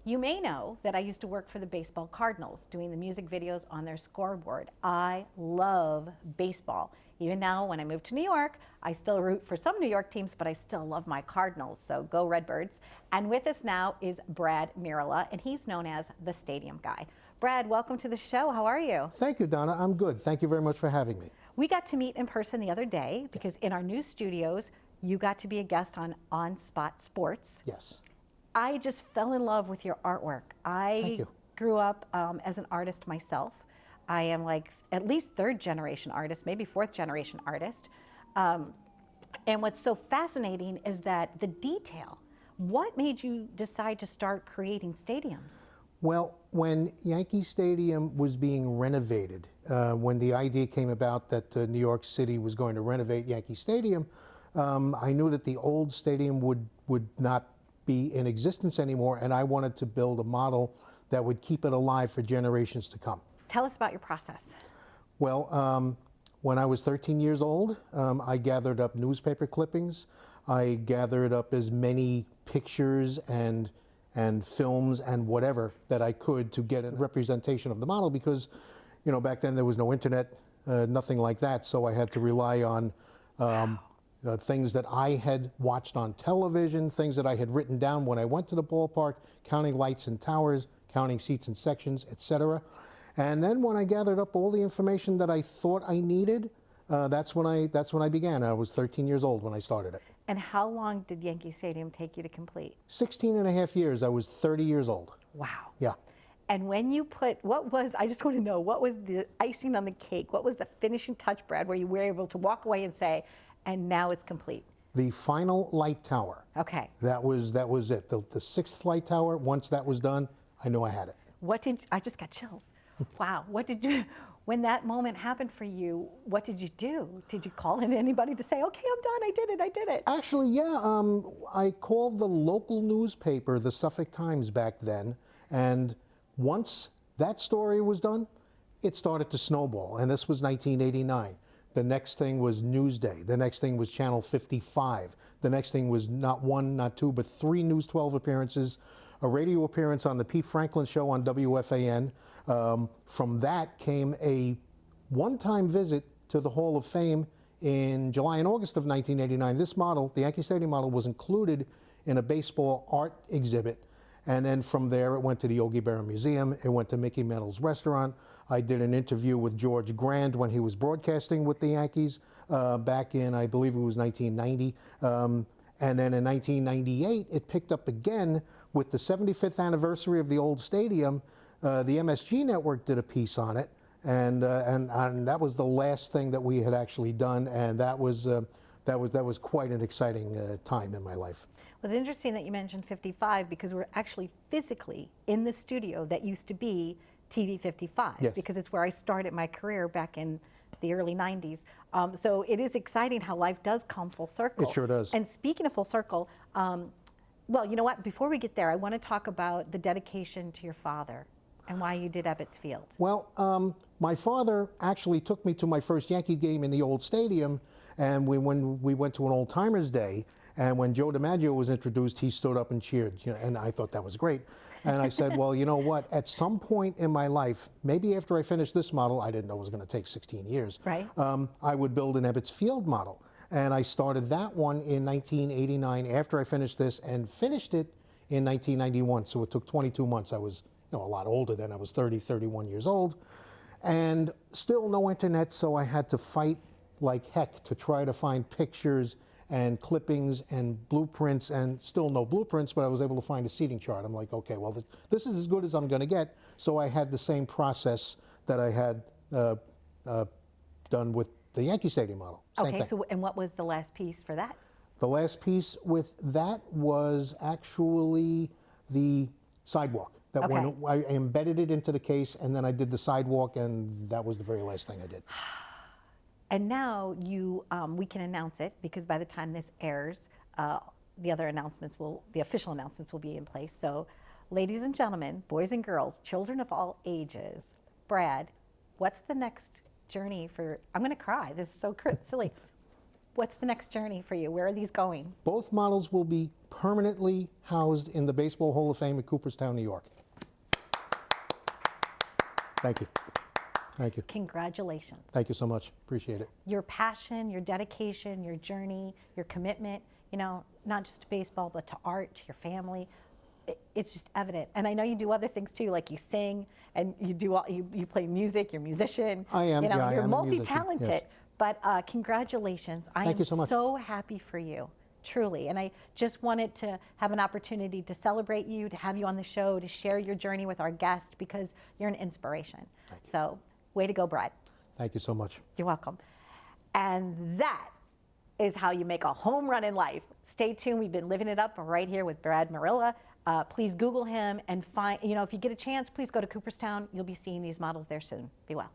You may know that I used to work for the baseball Cardinals, doing the music videos on their scoreboard. I love baseball. Even now, when I moved to New York, I still root for some New York teams, but I still love my Cardinals, so go Redbirds. And with us now is Brad Merila, and he's known as the Stadium Guy. Brad, welcome to the show. How are you? Thank you, Donna. I'm good. Thank you very much for having me. We got to meet in person the other day because in our new studios, you got to be a guest on Spot Sports. Yes. I just fell in love with your artwork. Thank you. Grew up as an artist myself. I am like at least third generation artist, maybe fourth generation artist. And what's so fascinating is that the detail. What made you decide to start creating stadiums? Well, when Yankee Stadium was being renovated, when the idea came about that New York City was going to renovate Yankee Stadium, I knew that the old stadium would not be in existence anymore, and I wanted to build a model that would keep it alive for generations to come. Tell us about your process. Well, when I was 13 years old, I gathered up newspaper clippings. I gathered up as many pictures and films and whatever that I could to get a representation of the model, because, you know, back then there was no internet, nothing like that, so I had to rely on things that I had watched on television, things that I had written down when I went to the ballpark, counting lights and towers, counting seats and sections, etc. And then when I gathered up all the information that I thought I needed, that's when I began. I was 13 years old when I started it. And how long did Yankee Stadium take you to complete? 16 and a half years. I was 30 years old. Wow. Yeah. And when you I just want to know, what was the icing on the cake? What was the finishing touch, Brad, where you were able to walk away and say, and now it's complete? The final light tower. Okay. That was it. The sixth light tower, once that was done, I knew I had it. I just got chills. Wow. When that moment happened for you, what did you do? Did you call in anybody to say, okay, I'm done, I did it? Actually, yeah. I called the local newspaper, the Suffolk Times back then, and once that story was done, it started to snowball, and this was 1989. The next thing was Newsday. The next thing was Channel 55. The next thing was not one, not two, but 3 News 12 appearances, a radio appearance on the Pete Franklin Show on WFAN. From that came a one-time visit to the Hall of Fame in July and August of 1989. This model, the Yankee Stadium model, was included in a baseball art exhibit. And then from there, it went to the Yogi Berra Museum. It went to Mickey Mantle's restaurant. I did an interview with George Grand when he was broadcasting with the Yankees back in, I believe it was 1990. And then in 1998, it picked up again with the 75th anniversary of the old stadium. The MSG network did a piece on it, and that was the last thing that we had actually done, and that was quite an exciting time in my life. Well, it's interesting that you mentioned 55, because we're actually physically in the studio that used to be TV 55, yes, because it's where I started my career back in the early 90s. So it is exciting how life does come full circle. It sure does. And speaking of full circle, well, you know what? Before we get there, I want to talk about the dedication to your father and why you did Ebbets Field. Well, my father actually took me to my first Yankee game in the old stadium, and when we went to an Old Timers Day, and when Joe DiMaggio was introduced, he stood up and cheered, you know, and I thought that was great. And I said, well, you know what, at some point in my life, maybe after I finished this model, I didn't know it was going to take 16 years, right? I would build an Ebbets Field model. And I started that one in 1989 after I finished this, and finished it in 1991. So it took 22 months. I was, you know, a lot older then. I was 30, 31 years old. And still no internet, so I had to fight like heck to try to find pictures and clippings and blueprints, and still no blueprints, but I was able to find a seating chart. I'm like, okay, well, this is as good as I'm going to get. So I had the same process that I had done with the Yankee Stadium model. Same thing. So, and what was the last piece for that? The last piece with that was actually the sidewalk. That Okay. when I embedded it into the case, and then I did the sidewalk, and that was the very last thing I did. And now we can announce it, because by the time this airs, the official announcements will be in place. So, ladies and gentlemen, boys and girls, children of all ages, Brad, what's the next journey for? I'm going to cry. This is so silly. what's the next journey for you? Where are these going? Both models will be permanently housed in the Baseball Hall of Fame at Cooperstown, New York. Thank you. Thank you. Congratulations. Thank you so much. Appreciate it. Your passion, your dedication, your journey, your commitment, you know, not just to baseball, but to art, to your family, it's just evident. And I know you do other things too, like you sing and you do you play music, you're a musician. I am, you know, yeah, I you're am a musician, multi-talented. yes. But congratulations. I Thank am you so much. so happy for you, truly. And I just wanted to have an opportunity to celebrate you, to have you on the show, to share your journey with our guest, because you're an inspiration. So way to go, Brad. Thank you so much. You're welcome. And that is how you make a home run in life. Stay tuned. We've been living it up right here with Brad Merila. Please Google him and find, you know, if you get a chance, please go to Cooperstown. You'll be seeing these models there soon. Be well.